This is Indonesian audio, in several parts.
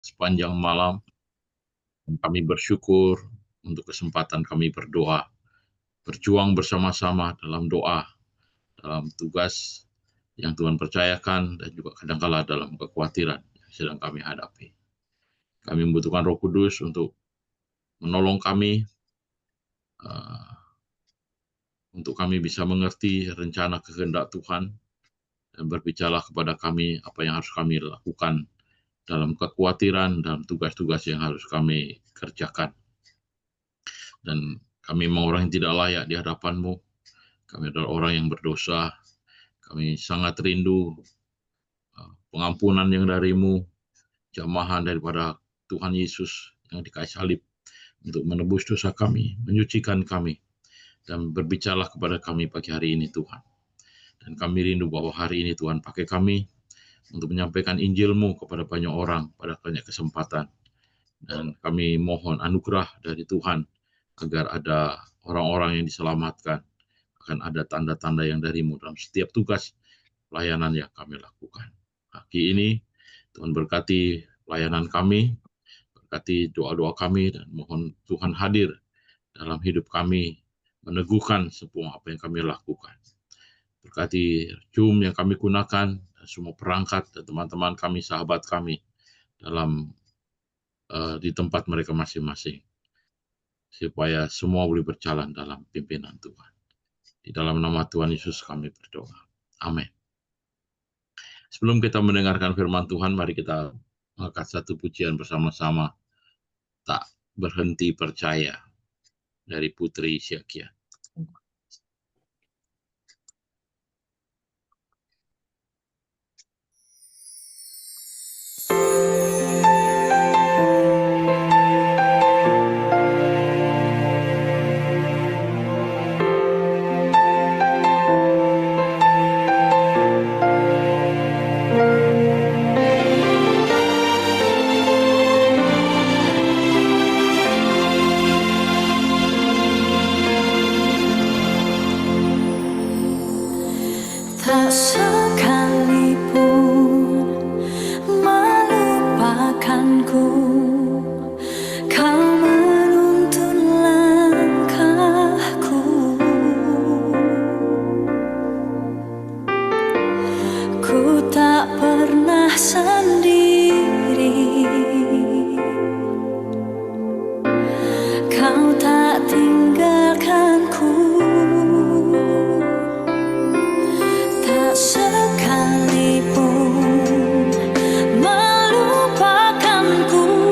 sepanjang malam. Dan kami bersyukur untuk kesempatan kami berdoa, berjuang bersama-sama dalam doa, dalam tugas yang Tuhan percayakan, dan juga kadangkala dalam kekhawatiran yang sedang kami hadapi. Kami membutuhkan Roh Kudus untuk menolong kami, untuk kami bisa mengerti rencana kehendak Tuhan, dan berbicara kepada kami apa yang harus kami lakukan dalam kekhawatiran, dalam tugas-tugas yang harus kami kerjakan. Dan kami memang orang yang tidak layak di hadapan-Mu. Kami adalah orang yang berdosa. Kami sangat rindu pengampunan yang dari-Mu, jamahan daripada Tuhan Yesus yang di kayu salib untuk menebus dosa kami, menyucikan kami, dan berbicara kepada kami pagi hari ini Tuhan. Dan kami rindu bahwa hari ini Tuhan pakai kami untuk menyampaikan Injil-Mu kepada banyak orang pada banyak kesempatan. Dan kami mohon anugerah dari Tuhan agar ada orang-orang yang diselamatkan, akan ada tanda-tanda yang dari-Mu dalam setiap tugas pelayanan yang kami lakukan. Pagi ini Tuhan berkati pelayanan kami, berkati doa-doa kami, dan mohon Tuhan hadir dalam hidup kami, meneguhkan semua apa yang kami lakukan. Berkati Zoom yang kami gunakan, dan semua perangkat dan teman-teman kami, sahabat kami dalam di tempat mereka masing-masing, supaya semua boleh berjalan dalam pimpinan Tuhan. Di dalam nama Tuhan Yesus kami berdoa. Amin. Sebelum kita mendengarkan firman Tuhan, mari kita mengangkat satu pujian bersama-sama, Tak Berhenti Percaya, dari Putri Syakia. Tak sekalipun melupakanku, Kau menuntun langkahku. Ku tak pernah sendiri, Kau tak tinggalkanku. Tak sekalipun melupakanku,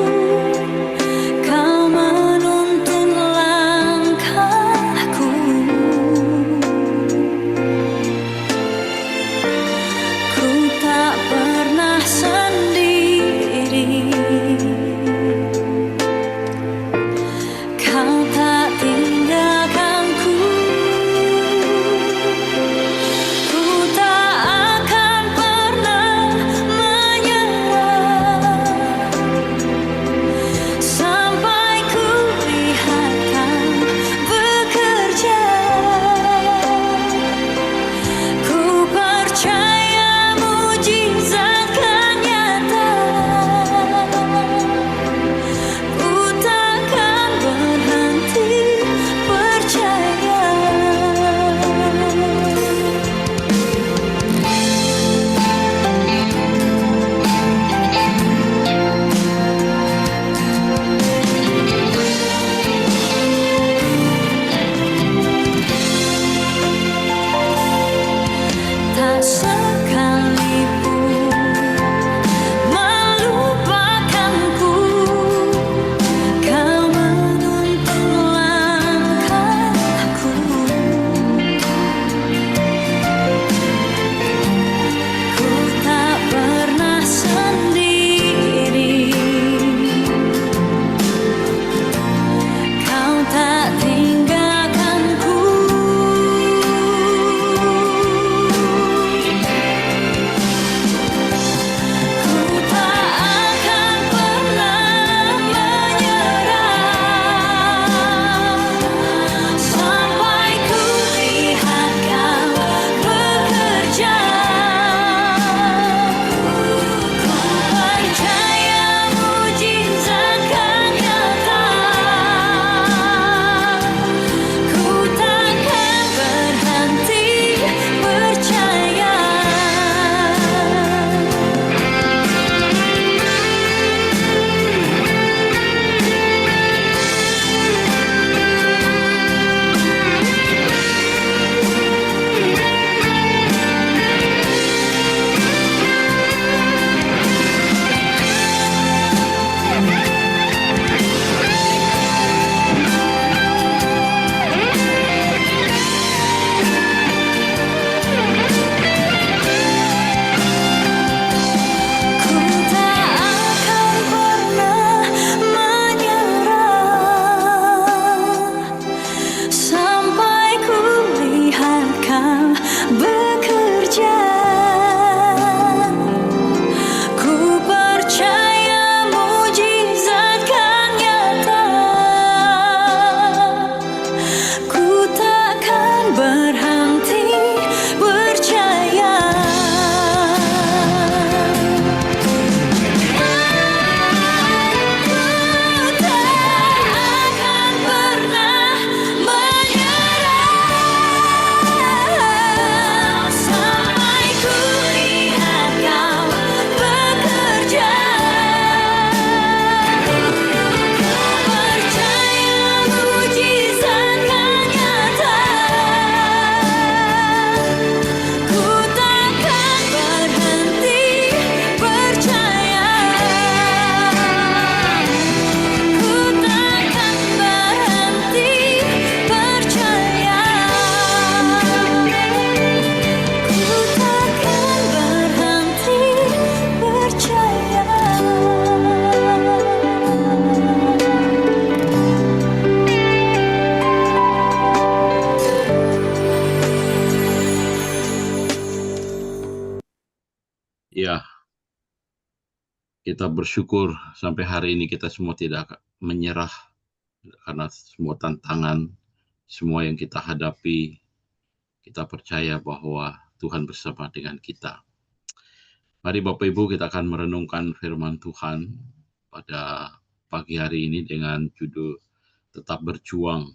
Kita bersyukur sampai hari ini kita semua tidak menyerah karena semua tantangan, semua yang kita hadapi, kita percaya bahwa Tuhan bersama dengan kita. Mari Bapak Ibu kita akan merenungkan firman Tuhan pada pagi hari ini dengan judul Tetap Berjuang,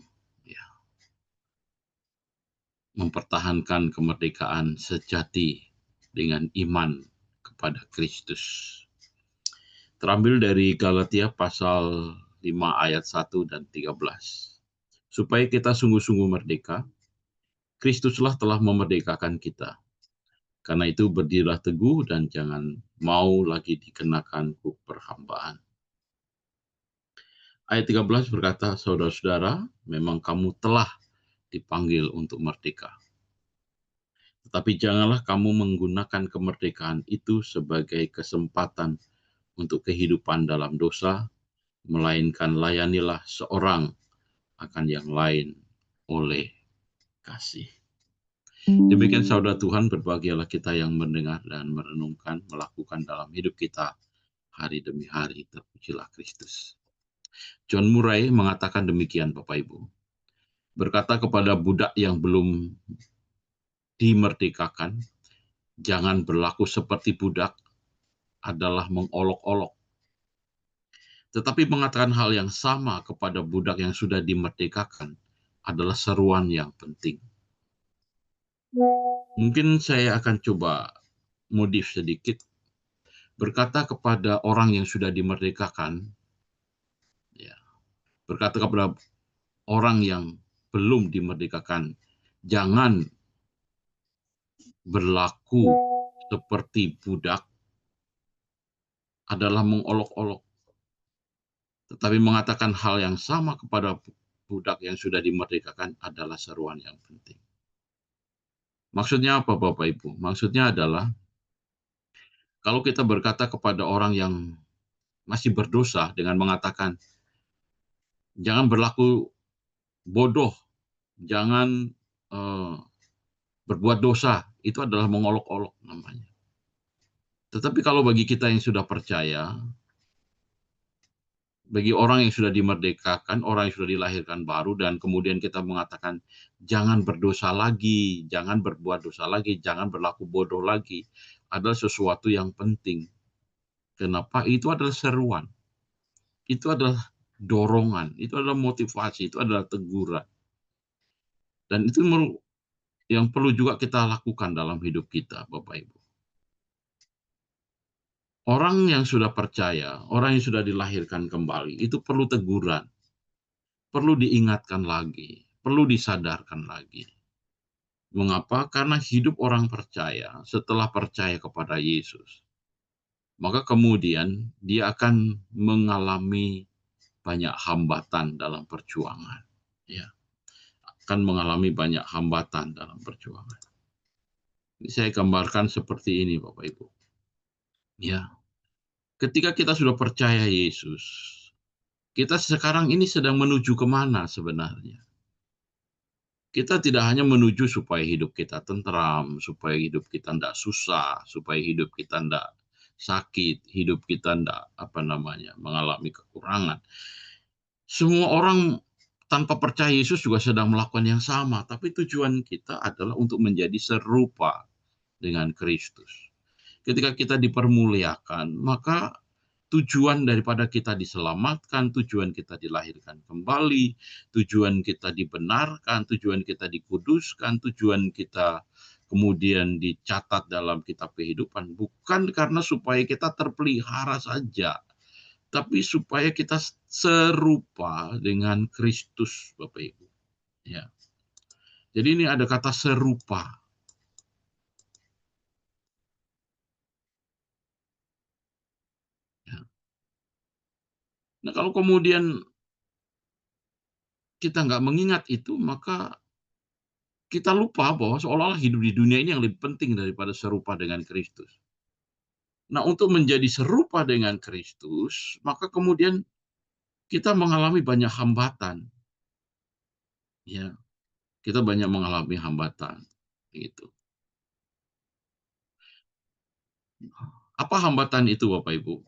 ya, mempertahankan kemerdekaan sejati dengan iman kepada Kristus. Terambil dari Galatia pasal 5 ayat 1 dan 13. Supaya kita sungguh-sungguh merdeka, Kristuslah telah memerdekakan kita. Karena itu berdirilah teguh dan jangan mau lagi dikenakan kuk perhambaan. Ayat 13 berkata, saudara-saudara, memang kamu telah dipanggil untuk merdeka. Tetapi janganlah kamu menggunakan kemerdekaan itu sebagai kesempatan untuk kehidupan dalam dosa, melainkan layanilah seorang akan yang lain oleh kasih. Demikian saudara Tuhan, berbahagialah kita yang mendengar dan merenungkan, melakukan dalam hidup kita hari demi hari. Terpujilah Kristus. John Murray mengatakan demikian Bapak Ibu. Berkata kepada budak yang belum dimerdekakan, jangan berlaku seperti budak adalah mengolok-olok. Tetapi mengatakan hal yang sama kepada budak yang sudah dimerdekakan adalah seruan yang penting. Mungkin saya akan coba modif sedikit. Berkata kepada orang yang sudah dimerdekakan, ya, berkata kepada orang yang belum dimerdekakan, jangan berlaku seperti budak adalah mengolok-olok. Tetapi mengatakan hal yang sama kepada budak yang sudah dimerdekakan adalah seruan yang penting. Maksudnya apa Bapak Ibu? Maksudnya adalah kalau kita berkata kepada orang yang masih berdosa dengan mengatakan jangan berlaku bodoh, jangan berbuat dosa, itu adalah mengolok-olok namanya. Tetapi kalau bagi kita yang sudah percaya, bagi orang yang sudah dimerdekakan, orang yang sudah dilahirkan baru, dan kemudian kita mengatakan jangan berdosa lagi, jangan berbuat dosa lagi, jangan berlaku bodoh lagi, adalah sesuatu yang penting. Kenapa? Itu adalah seruan, itu adalah dorongan, itu adalah motivasi, itu adalah teguran. Dan itu yang perlu juga kita lakukan dalam hidup kita, Bapak Ibu. Orang yang sudah percaya, orang yang sudah dilahirkan kembali, itu perlu teguran, perlu diingatkan lagi, perlu disadarkan lagi. Mengapa? Karena hidup orang percaya, setelah percaya kepada Yesus, maka kemudian dia akan mengalami banyak hambatan dalam perjuangan. Ya, akan mengalami banyak hambatan dalam perjuangan. Ini saya gambarkan seperti ini, Bapak Ibu. Ya, ketika kita sudah percaya Yesus, kita sekarang ini sedang menuju kemana sebenarnya? Kita tidak hanya menuju supaya hidup kita tentram, supaya hidup kita tidak susah, supaya hidup kita tidak sakit, hidup kita tidak mengalami kekurangan. Semua orang tanpa percaya Yesus juga sedang melakukan yang sama, tapi tujuan kita adalah untuk menjadi serupa dengan Kristus. Ketika kita dipermuliakan, maka tujuan daripada kita diselamatkan, tujuan kita dilahirkan kembali, tujuan kita dibenarkan, tujuan kita dikuduskan, tujuan kita kemudian dicatat dalam kitab kehidupan, bukan karena supaya kita terpelihara saja, tapi supaya kita serupa dengan Kristus, Bapak Ibu. Ya. Jadi ini ada kata serupa. Ya. Nah, kalau kemudian kita nggak mengingat itu, maka kita lupa bahwa seolah-olah hidup di dunia ini yang lebih penting daripada serupa dengan Kristus. Nah, untuk menjadi serupa dengan Kristus, maka kemudian kita mengalami banyak hambatan. Ya, kita banyak mengalami hambatan. Gitu. Apa hambatan itu, Bapak Ibu?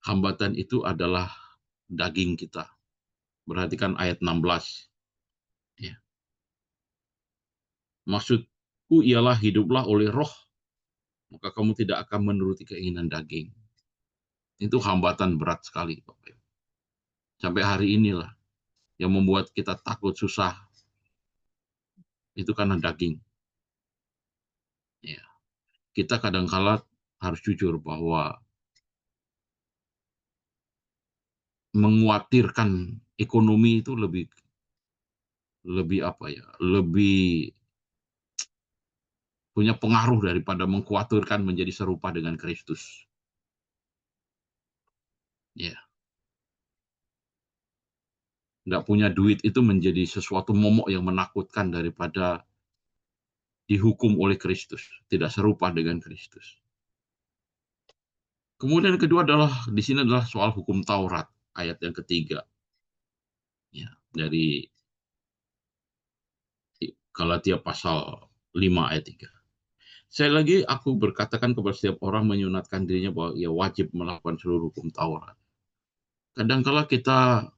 hambatan itu adalah daging kita. Perhatikan ayat 16. Ya. Maksudku ialah hiduplah oleh roh, maka kamu tidak akan menuruti keinginan daging. Itu hambatan berat sekali, Bapak Ibu. Sampai hari inilah yang membuat kita takut susah, itu karena daging. Ya. Kita kadang-kala harus jujur bahwa menguatirkan ekonomi itu lebih apa ya, lebih punya pengaruh daripada mengkhawatirkan menjadi serupa dengan Kristus. Ya, nggak punya duit itu menjadi sesuatu momok yang menakutkan daripada dihukum oleh Kristus, tidak serupa dengan Kristus. Kemudian yang kedua adalah di sini adalah soal hukum Taurat, ayat yang ketiga. Ya, dari Galatia pasal 5 ayat 3. Saya lagi aku berkatakan kepada setiap orang menyunatkan dirinya bahwa ia wajib melakukan seluruh hukum Taurat. Kadangkala kita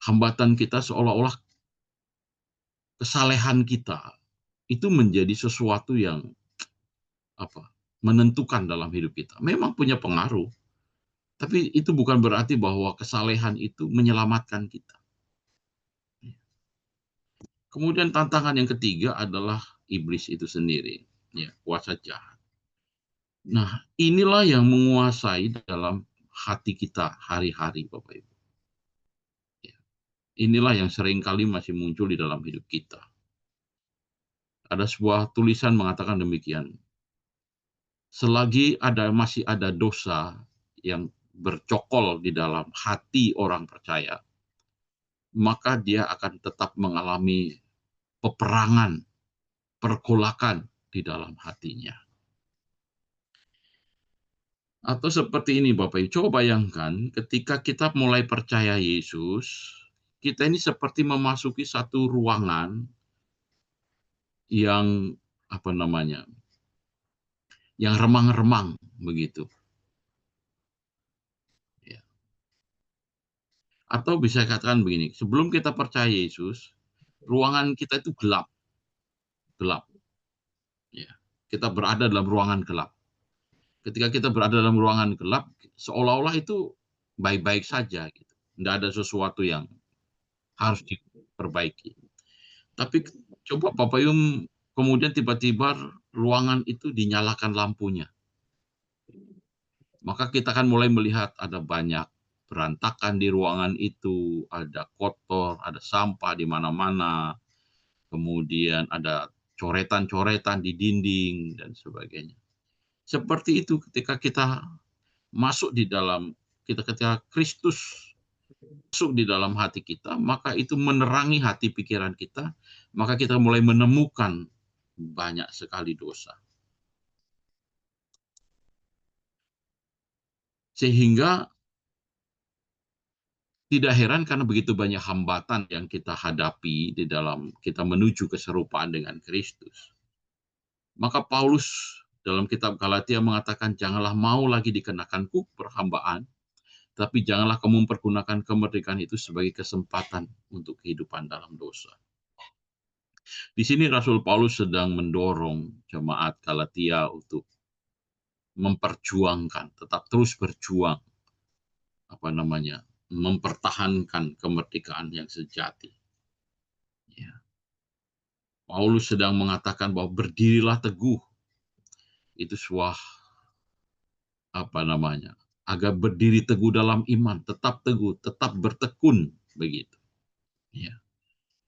hambatan kita seolah-olah kesalehan kita itu menjadi sesuatu yang menentukan dalam hidup kita. Memang punya pengaruh, tapi itu bukan berarti bahwa kesalehan itu menyelamatkan kita. Kemudian tantangan yang ketiga adalah iblis itu sendiri, ya, kuasa jahat. Nah, inilah yang menguasai dalam hati kita hari-hari, Bapak Ibu. Ya. Inilah yang seringkali masih muncul di dalam hidup kita. Ada sebuah tulisan mengatakan demikian. Selagi masih ada dosa yang bercokol di dalam hati orang percaya, maka dia akan tetap mengalami peperangan, pergolakan di dalam hatinya. Atau seperti ini Bapak Ibu, coba bayangkan ketika kita mulai percaya Yesus, kita ini seperti memasuki satu ruangan yang yang remang-remang begitu. Ya. Atau bisa katakan begini, sebelum kita percaya Yesus, ruangan kita itu gelap. Ya. Kita berada dalam ruangan gelap. Ketika kita berada dalam ruangan gelap, seolah-olah itu baik-baik saja. Gitu. Tidak ada sesuatu yang harus diperbaiki. Tapi coba Bapak Ibu kemudian tiba-tiba ruangan itu dinyalakan lampunya. Maka kita akan mulai melihat ada banyak berantakan di ruangan itu, ada kotor, ada sampah di mana-mana, kemudian ada coretan-coretan di dinding, dan sebagainya. Seperti itu ketika kita masuk di dalam, ketika Kristus masuk di dalam hati kita, maka itu menerangi hati pikiran kita, maka kita mulai menemukan banyak sekali dosa. Sehingga tidak heran karena begitu banyak hambatan yang kita hadapi di dalam kita menuju keserupaan dengan Kristus. Maka Paulus dalam kitab Galatia mengatakan, janganlah mau lagi dikenakan perhambaan, tapi janganlah kamu mempergunakan kemerdekaan itu sebagai kesempatan untuk kehidupan dalam dosa. Di sini Rasul Paulus sedang mendorong jemaat Galatia untuk memperjuangkan, tetap terus berjuang, mempertahankan kemerdekaan yang sejati. Ya. Paulus sedang mengatakan bahwa berdirilah teguh. Itu sebuah agar berdiri teguh dalam iman, tetap teguh, tetap bertekun begitu. Ya.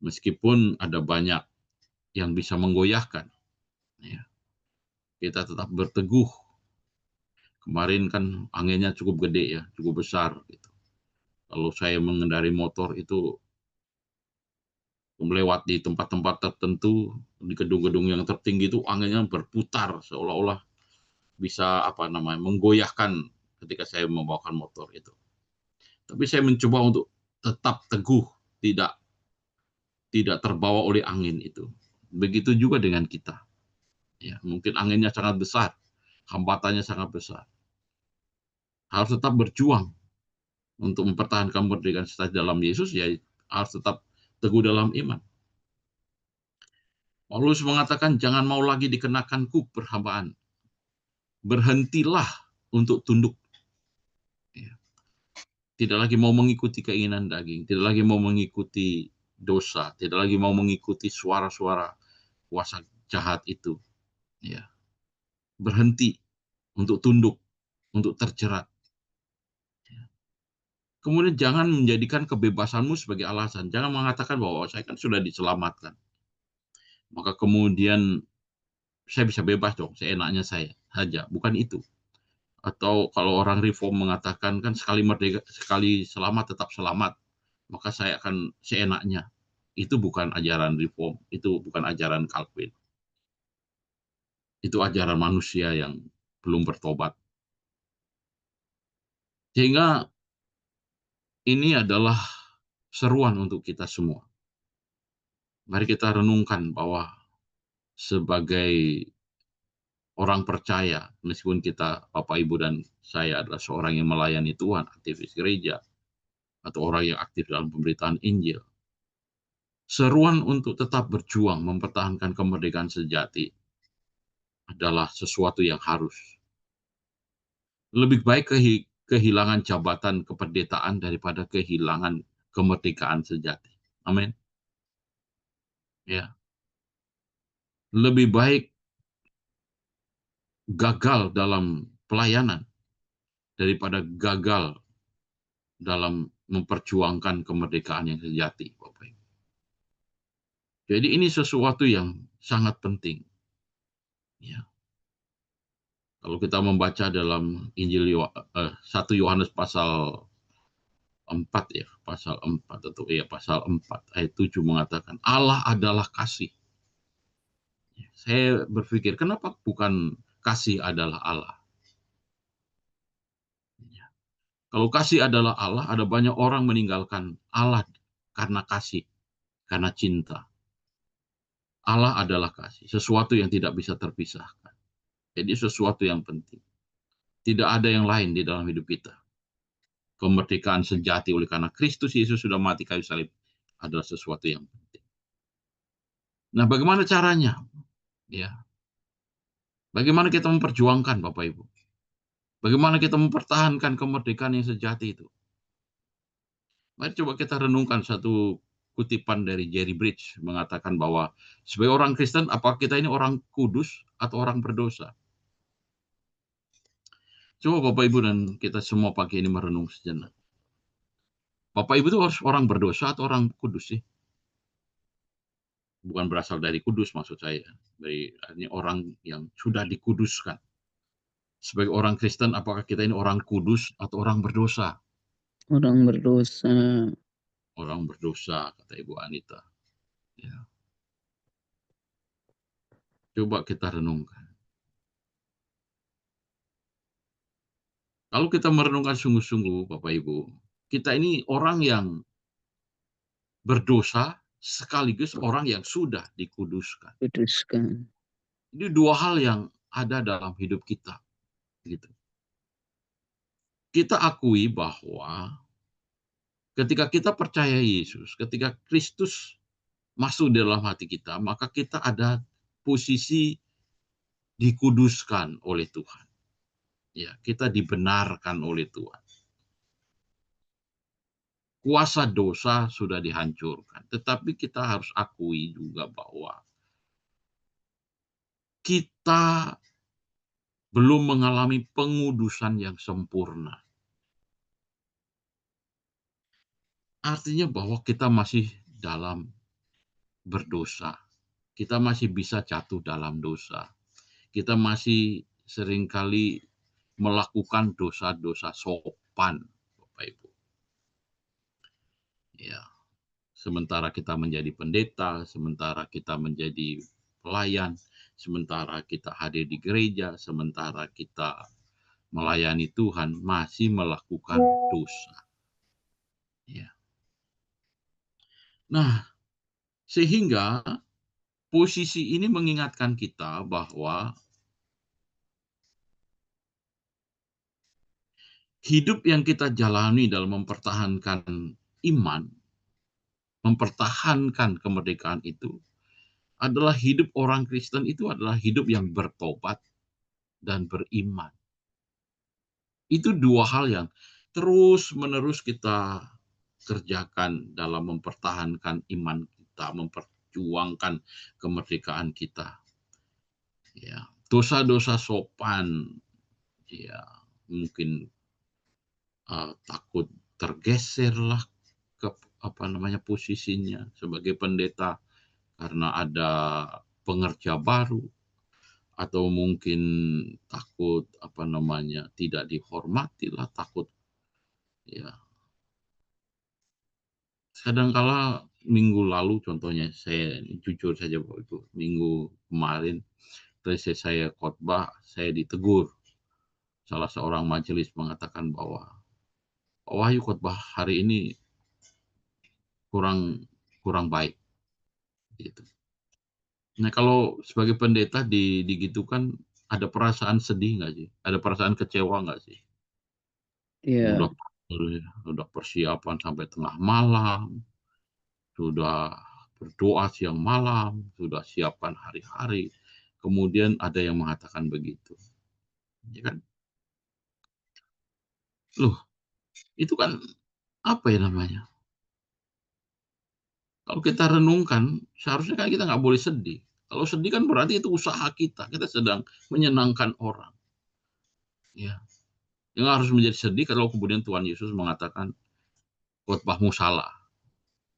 Meskipun ada banyak yang bisa menggoyahkan, ya. Kita tetap berteguh. Kemarin kan anginnya cukup gede ya, cukup besar gitu. Kalau saya mengendari motor itu melewati tempat-tempat tertentu di gedung-gedung yang tertinggi itu anginnya berputar seolah-olah bisa menggoyahkan ketika saya membawakan motor itu. Tapi saya mencoba untuk tetap teguh, tidak terbawa oleh angin itu. Begitu juga dengan kita. Ya, mungkin anginnya sangat besar, hambatannya sangat besar. Harus tetap berjuang untuk mempertahankan kemerdekaan kita dalam Yesus, ya harus tetap teguh dalam iman. Paulus mengatakan, jangan mau lagi dikenakan kuk perhambaan. Berhentilah untuk tunduk. Ya. Tidak lagi mau mengikuti keinginan daging, tidak lagi mau mengikuti dosa, tidak lagi mau mengikuti suara-suara kuasa jahat itu. Ya. Berhenti untuk tunduk, untuk terjerat. Kemudian jangan menjadikan kebebasanmu sebagai alasan. Jangan mengatakan bahwa saya kan sudah diselamatkan. Maka kemudian saya bisa bebas dong, seenaknya saya saja. Bukan itu. Atau kalau orang reform mengatakan kan sekali merdeka, sekali selamat tetap selamat. Maka saya akan seenaknya. Itu bukan ajaran reform. Itu bukan ajaran Calvin. Itu ajaran manusia yang belum bertobat. Sehingga ini adalah seruan untuk kita semua. Mari kita renungkan bahwa sebagai orang percaya, meskipun kita, Bapak, Ibu, dan saya adalah seorang yang melayani Tuhan, aktivis gereja, atau orang yang aktif dalam pemberitaan Injil, seruan untuk tetap berjuang mempertahankan kemerdekaan sejati adalah sesuatu yang harus. Lebih baik kehilangan jabatan kependetaan daripada kehilangan kemerdekaan sejati. Amin. Ya. Lebih baik gagal dalam pelayanan daripada gagal dalam memperjuangkan kemerdekaan yang sejati, Bapak Ibu. Jadi ini sesuatu yang sangat penting. Ya. Kalau kita membaca dalam Injil 1 Yohanes pasal 4 ya, pasal 4 atau ya pasal 4 ayat 7 mengatakan Allah adalah kasih. Saya berpikir kenapa bukan kasih adalah Allah? Ya. Kalau kasih adalah Allah, ada banyak orang meninggalkan Allah karena kasih, karena cinta. Allah adalah kasih, sesuatu yang tidak bisa terpisahkan. Jadi sesuatu yang penting. Tidak ada yang lain di dalam hidup kita. Kemerdekaan sejati oleh karena Kristus Yesus sudah mati kayu salib adalah sesuatu yang penting. Nah, bagaimana caranya? Ya. Bagaimana kita memperjuangkan, Bapak Ibu? Bagaimana kita mempertahankan kemerdekaan yang sejati itu? Mari coba kita renungkan satu kutipan dari Jerry Bridge mengatakan bahwa sebagai orang Kristen, apakah kita ini orang kudus atau orang berdosa? Coba Bapak Ibu dan kita semua pagi ini merenung sejenak. Bapak Ibu itu harus orang berdosa atau orang kudus sih? Bukan berasal dari kudus maksud saya. Dari orang yang sudah dikuduskan. Sebagai orang Kristen, apakah kita ini orang kudus atau orang berdosa? Orang berdosa. Orang berdosa, kata Ibu Anita. Ya. Coba kita renungkan. Kalau kita merenungkan sungguh-sungguh, Bapak Ibu, kita ini orang yang berdosa sekaligus orang yang sudah dikuduskan. Kuduskan. Ini dua hal yang ada dalam hidup kita. Gitu. Kita akui bahwa ketika kita percaya Yesus, ketika Kristus masuk dalam hati kita, maka kita ada posisi dikuduskan oleh Tuhan. Ya, kita dibenarkan oleh Tuhan. Kuasa dosa sudah dihancurkan, tetapi kita harus akui juga bahwa kita belum mengalami pengudusan yang sempurna. Artinya bahwa kita masih dalam berdosa. Kita masih bisa jatuh dalam dosa. Kita masih seringkali melakukan dosa-dosa sopan, Bapak Ibu. Ya, sementara kita menjadi pendeta, sementara kita menjadi pelayan, sementara kita hadir di gereja, sementara kita melayani Tuhan, masih melakukan dosa. Ya. Nah, sehingga posisi ini mengingatkan kita bahwa hidup yang kita jalani dalam mempertahankan iman, mempertahankan kemerdekaan itu adalah hidup orang Kristen, itu adalah hidup yang bertobat dan beriman. Itu dua hal yang terus-menerus kita kerjakan dalam mempertahankan iman kita, memperjuangkan kemerdekaan kita. Ya, dosa-dosa sopan, ya mungkin takut tergeserlah ke posisinya sebagai pendeta karena ada pengerja baru, atau mungkin takut tidak dihormati lah, takut ya. Kadangkala minggu lalu contohnya, saya jujur saja Bapak Ibu, minggu kemarin selesai saya khotbah, saya ditegur. Salah seorang majelis mengatakan bahwa Pak Wahyu khotbah hari ini kurang kurang baik gitu. Nah, kalau sebagai pendeta digitukan, ada perasaan sedih nggak sih? Ada perasaan kecewa nggak sih? Iya, Udah udah persiapan sampai tengah malam, sudah berdoa siang malam, sudah siapkan hari-hari, kemudian ada yang mengatakan begitu, ya kan? Loh, itu kan apa ya namanya? Kalau kita renungkan, seharusnya kan kita nggak boleh sedih. Kalau sedih kan berarti itu usaha kita sedang menyenangkan orang. Ya, yang harus menjadi sedih kalau kemudian Tuhan Yesus mengatakan khotbahmu salah,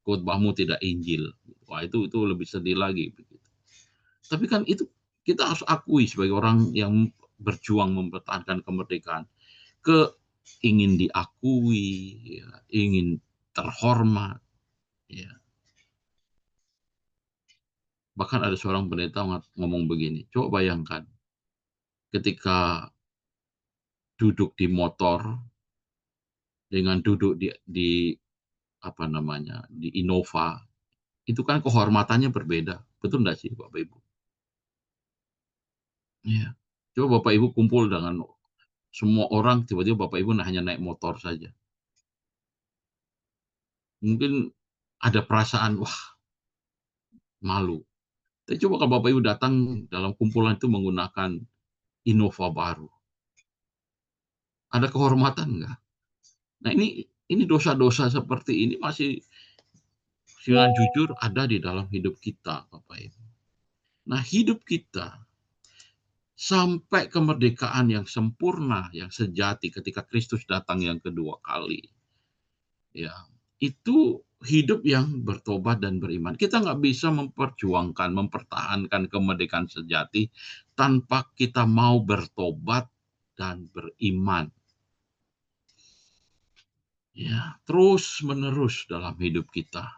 khotbahmu tidak Injil. Wah, itu lebih sedih lagi. Tapi kan itu kita harus akui sebagai orang yang berjuang mempertahankan kemerdekaan, ingin diakui, ya, ingin terhormat. Ya. Bahkan ada seorang pendeta ngomong begini, coba bayangkan ketika duduk di motor dengan duduk di di Innova, itu kan kehormatannya berbeda. Betul nggak sih Bapak Ibu? Ya. Coba Bapak Ibu kumpul dengan semua orang, tiba-tiba Bapak Ibu hanya naik motor saja. Mungkin ada perasaan, wah, malu. Tapi coba kalau Bapak Ibu datang dalam kumpulan itu menggunakan Innova baru. Ada kehormatan nggak? Nah, ini dosa-dosa seperti ini masih dengan jujur ada di dalam hidup kita, Bapak Ibu. Nah, hidup kita sampai kemerdekaan yang sempurna, yang sejati ketika Kristus datang yang kedua kali. Ya, itu hidup yang bertobat dan beriman. Kita nggak bisa memperjuangkan, mempertahankan kemerdekaan sejati tanpa kita mau bertobat dan beriman. Ya, terus menerus dalam hidup kita.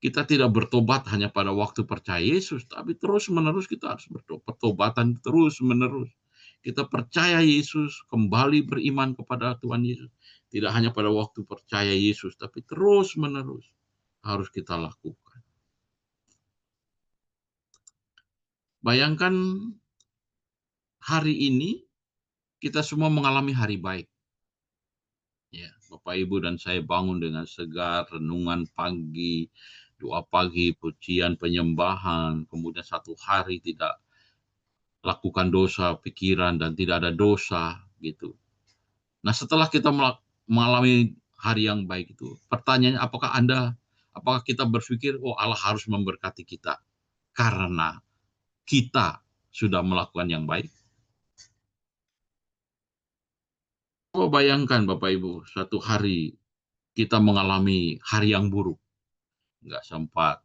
Kita tidak bertobat hanya pada waktu percaya Yesus, tapi terus menerus kita harus bertobat. Pertobatan terus menerus. Kita percaya Yesus, kembali beriman kepada Tuhan Yesus. Tidak hanya pada waktu percaya Yesus, tapi terus menerus harus kita lakukan. Bayangkan hari ini kita semua mengalami hari baik. Ya, Bapak Ibu dan saya bangun dengan segar, renungan pagi, doa pagi, pujian, penyembahan, kemudian satu hari tidak lakukan dosa, pikiran, dan tidak ada dosa, gitu. Nah, setelah kita mengalami hari yang baik itu, pertanyaannya apakah kita berpikir, oh Allah harus memberkati kita karena kita sudah melakukan yang baik? Coba bayangkan Bapak Ibu, satu hari kita mengalami hari yang buruk, nggak sempat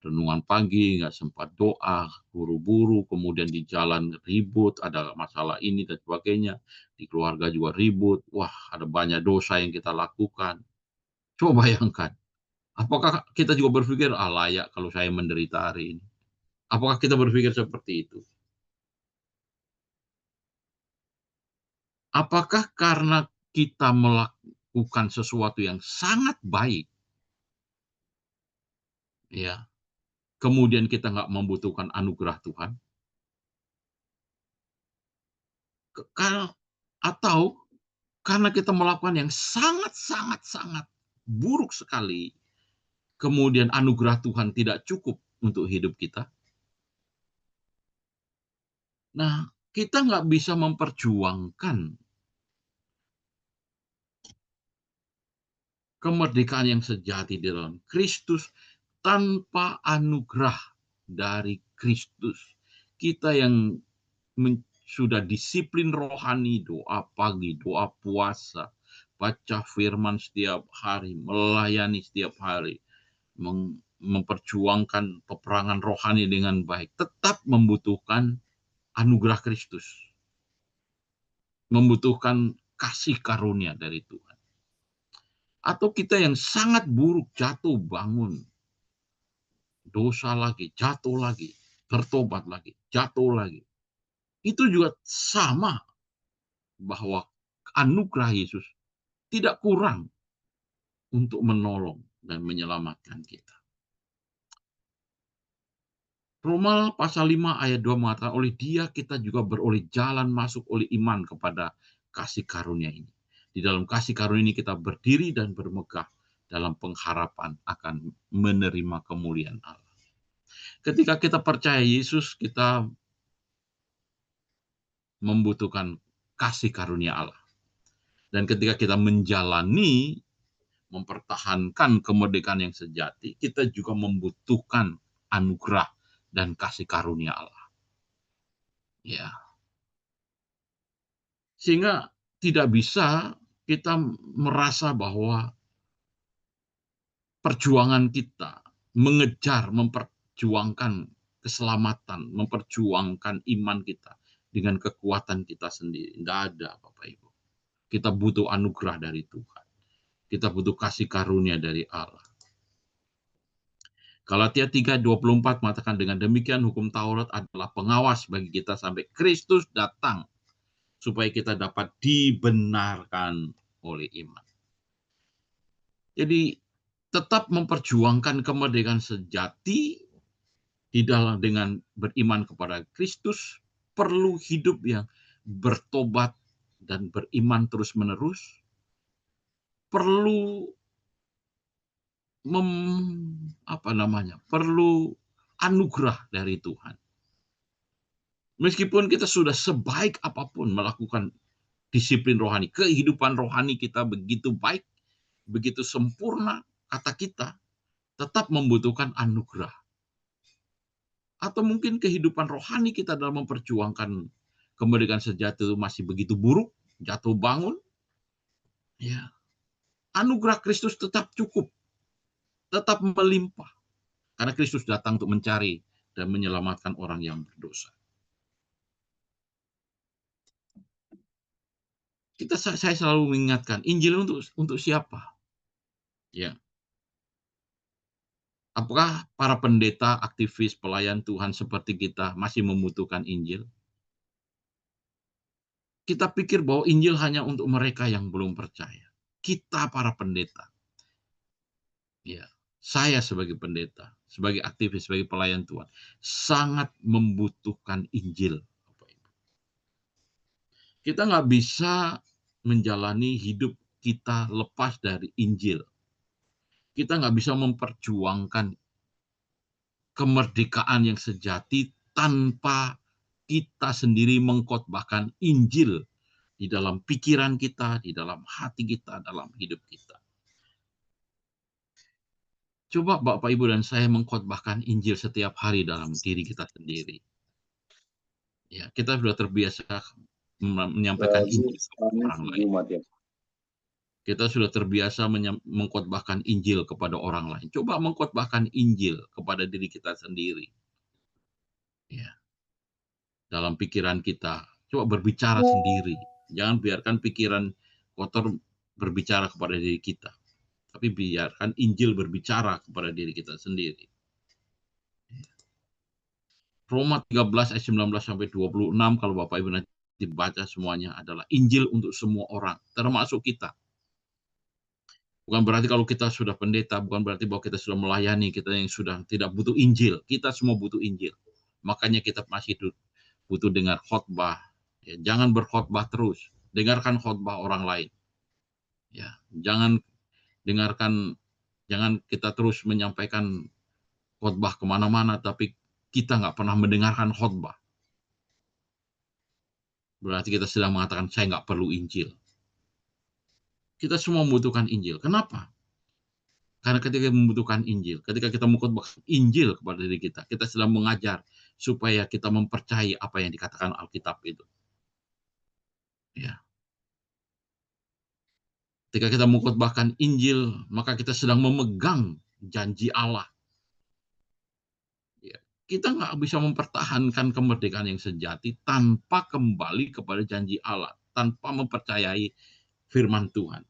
renungan pagi, nggak sempat doa, buru-buru, kemudian di jalan ribut, ada masalah ini dan sebagainya, di keluarga juga ribut, wah ada banyak dosa yang kita lakukan. Coba bayangkan, apakah kita juga berpikir, ah layak kalau saya menderita hari ini? Apakah kita berpikir seperti itu? Apakah karena kita melakukan sesuatu yang sangat baik, ya, kemudian kita nggak membutuhkan anugerah Tuhan? Atau karena kita melakukan yang sangat buruk sekali, kemudian anugerah Tuhan tidak cukup untuk hidup kita? Nah, kita nggak bisa memperjuangkan kemerdekaan yang sejati di dalam Kristus tanpa anugerah dari Kristus. Kita yang sudah disiplin rohani, doa pagi, doa puasa, baca firman setiap hari, melayani setiap hari, memperjuangkan peperangan rohani dengan baik, tetap membutuhkan anugerah Kristus, membutuhkan kasih karunia dari Tuhan. Atau kita yang sangat buruk, jatuh bangun, dosa lagi, jatuh lagi, bertobat lagi, jatuh lagi. Itu juga sama, bahwa anugerah Yesus tidak kurang untuk menolong dan menyelamatkan kita. Roma pasal 5 ayat 2 mengatakan, oleh Dia kita juga beroleh jalan masuk oleh iman kepada kasih karunia ini. Di dalam kasih karunia ini kita berdiri dan bermegah dalam pengharapan akan menerima kemuliaan Allah. Ketika kita percaya Yesus, kita membutuhkan kasih karunia Allah. Dan ketika kita menjalani, mempertahankan kemerdekaan yang sejati, kita juga membutuhkan anugerah dan kasih karunia Allah. Ya. Sehingga tidak bisa kita merasa bahwa perjuangan kita mengejar, memperjuangkan keselamatan, memperjuangkan iman kita dengan kekuatan kita sendiri. Tidak ada, Bapak Ibu. Kita butuh anugerah dari Tuhan. Kita butuh kasih karunia dari Allah. Galatia 3:24 mengatakan, dengan demikian hukum Taurat adalah pengawas bagi kita sampai Kristus datang, supaya kita dapat dibenarkan oleh iman. Jadi tetap memperjuangkan kemerdekaan sejati di dalam dengan beriman kepada Kristus, perlu hidup yang bertobat dan beriman terus-menerus, perlu perlu anugerah dari Tuhan. Meskipun kita sudah sebaik apapun melakukan disiplin rohani, kehidupan rohani kita begitu baik, begitu sempurna, kata kita, tetap membutuhkan anugerah. Atau mungkin kehidupan rohani kita dalam memperjuangkan kemerdekaan sejati itu masih begitu buruk, jatuh bangun. Ya. Anugerah Kristus tetap cukup, tetap melimpah. Karena Kristus datang untuk mencari dan menyelamatkan orang yang berdosa. Saya selalu mengingatkan, Injil untuk siapa? Ya. Apakah para pendeta, aktivis, pelayan Tuhan seperti kita masih membutuhkan Injil? Kita pikir bahwa Injil hanya untuk mereka yang belum percaya. Kita para pendeta. Ya, saya sebagai pendeta, sebagai aktivis, sebagai pelayan Tuhan, sangat membutuhkan Injil. Kita nggak bisa menjalani hidup kita lepas dari Injil. Kita nggak bisa memperjuangkan kemerdekaan yang sejati tanpa kita sendiri mengkhotbahkan Injil di dalam pikiran kita, di dalam hati kita, dalam hidup kita. Coba Bapak, Ibu, dan saya mengkhotbahkan Injil setiap hari dalam diri kita sendiri. Ya, kita sudah terbiasa menyampaikan Injil kepada orang lain. Kita sudah terbiasa mengkhotbahkan Injil kepada orang lain. Coba mengkhotbahkan Injil kepada diri kita sendiri. Ya. Dalam pikiran kita, coba berbicara sendiri. Jangan biarkan pikiran kotor berbicara kepada diri kita. Tapi biarkan Injil berbicara kepada diri kita sendiri. Roma 13 ayat 19 sampai 26, kalau Bapak Ibu nanti dibaca semuanya, adalah Injil untuk semua orang, termasuk kita. Bukan berarti kalau kita sudah pendeta, bukan berarti bahwa kita sudah melayani, kita yang sudah tidak butuh Injil. Kita semua butuh Injil. Makanya kita masih butuh dengar khotbah. Ya, jangan berkhotbah terus. Dengarkan khotbah orang lain. Ya, jangan kita terus menyampaikan khotbah kemana-mana, tapi kita nggak pernah mendengarkan khotbah. Berarti kita sedang mengatakan, saya nggak perlu Injil. Kita semua membutuhkan Injil. Kenapa? Karena ketika membutuhkan Injil, ketika kita mengkhotbahkan Injil kepada diri kita, kita sedang mengajar supaya kita mempercayai apa yang dikatakan Alkitab itu. Ya. Ketika kita mengkhotbahkan Injil, maka kita sedang memegang janji Allah. Ya. Kita nggak bisa mempertahankan kemerdekaan yang sejati tanpa kembali kepada janji Allah, tanpa mempercayai firman Tuhan.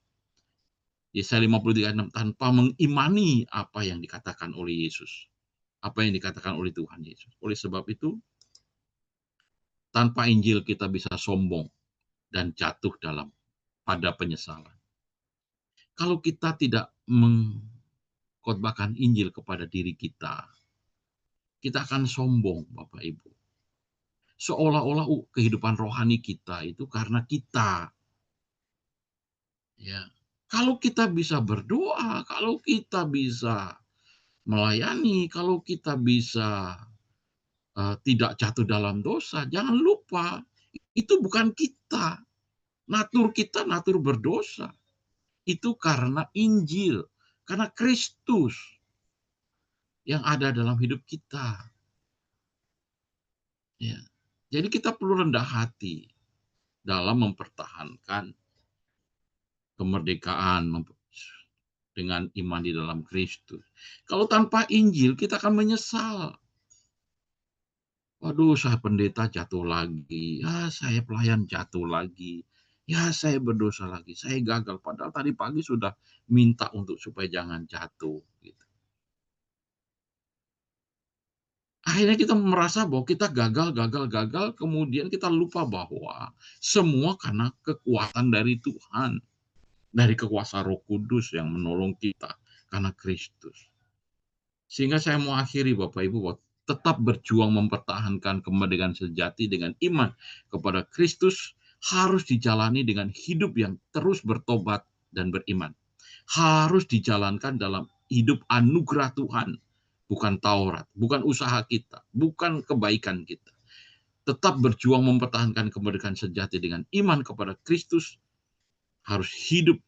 Yesaya 53:6, tanpa mengimani apa yang dikatakan oleh Yesus. Apa yang dikatakan oleh Tuhan Yesus. Oleh sebab itu, tanpa Injil kita bisa sombong dan jatuh pada penyesalan. Kalau kita tidak mengkhotbahkan Injil kepada diri kita akan sombong, Bapak Ibu. Seolah-olah kehidupan rohani kita itu karena kita. Ya. Kalau kita bisa berdoa, kalau kita bisa melayani, kalau kita bisa tidak jatuh dalam dosa, jangan lupa itu bukan kita. Natur kita natur berdosa. Itu karena Injil, karena Kristus yang ada dalam hidup kita. Ya. Jadi kita perlu rendah hati dalam mempertahankan kemerdekaan dengan iman di dalam Kristus. Kalau tanpa Injil kita akan menyesal. Waduh, saya pendeta jatuh lagi. Ya, saya pelayan jatuh lagi. Ya, saya berdosa lagi. Saya gagal. Padahal tadi pagi sudah minta supaya jangan jatuh. Gitu. Akhirnya kita merasa bahwa kita gagal. Kemudian kita lupa bahwa semua karena kekuatan dari Tuhan. Dari kekuasaan Roh Kudus yang menolong kita. Karena Kristus. Sehingga saya mau akhiri Bapak Ibu bahwa tetap berjuang mempertahankan kemerdekaan sejati dengan iman kepada Kristus harus dijalani dengan hidup yang terus bertobat dan beriman. Harus dijalankan dalam hidup anugerah Tuhan, bukan Taurat, bukan usaha kita, bukan kebaikan kita. Tetap berjuang mempertahankan kemerdekaan sejati dengan iman kepada Kristus, harus hidup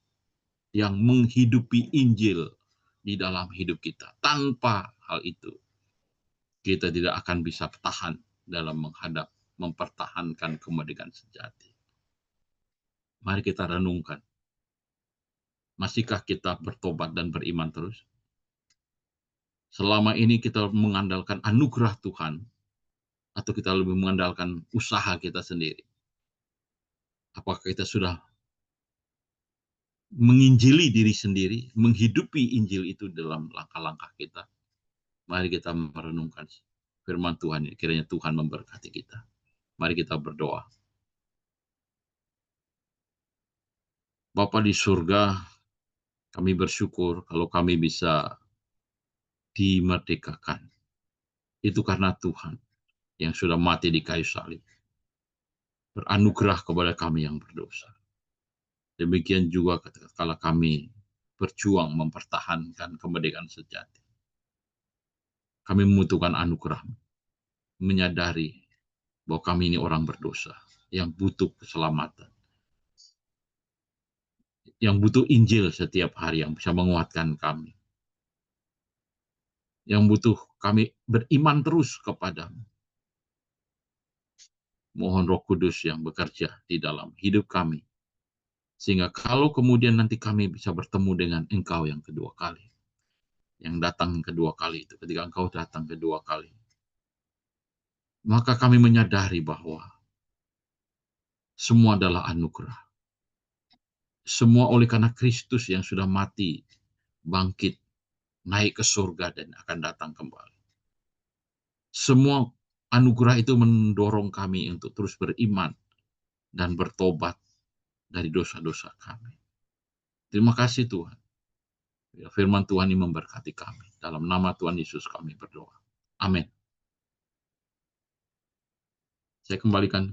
yang menghidupi Injil di dalam hidup kita. Tanpa hal itu, kita tidak akan bisa tahan dalam mempertahankan kemerdekaan sejati. Mari kita renungkan. Masihkah kita bertobat dan beriman terus? Selama ini kita mengandalkan anugerah Tuhan, atau kita lebih mengandalkan usaha kita sendiri? Apakah kita sudah menginjili diri sendiri, menghidupi Injil itu dalam langkah-langkah kita? Mari kita merenungkan firman Tuhan. Kiranya Tuhan memberkati kita. Mari kita berdoa. Bapa di surga, kami bersyukur kalau kami bisa dimerdekakan. Itu karena Tuhan yang sudah mati di kayu salib. Beranugerah kepada kami yang berdosa. Demikian juga ketika kami berjuang mempertahankan kemerdekaan sejati. Kami membutuhkan anugerah, menyadari bahwa kami ini orang berdosa yang butuh keselamatan, yang butuh Injil setiap hari yang bisa menguatkan kami, yang butuh kami beriman terus kepadamu. Mohon Roh Kudus yang bekerja di dalam hidup kami, sehingga kalau kemudian nanti kami bisa bertemu dengan Engkau yang kedua kali, yang datang kedua kali itu, ketika Engkau datang kedua kali, maka kami menyadari bahwa semua adalah anugerah. Semua oleh karena Kristus yang sudah mati, bangkit, naik ke surga dan akan datang kembali. Semua anugerah itu mendorong kami untuk terus beriman dan bertobat dari dosa-dosa kami. Terima kasih Tuhan. Biar firman Tuhan ini memberkati kami. Dalam nama Tuhan Yesus kami berdoa. Amin. Saya kembalikan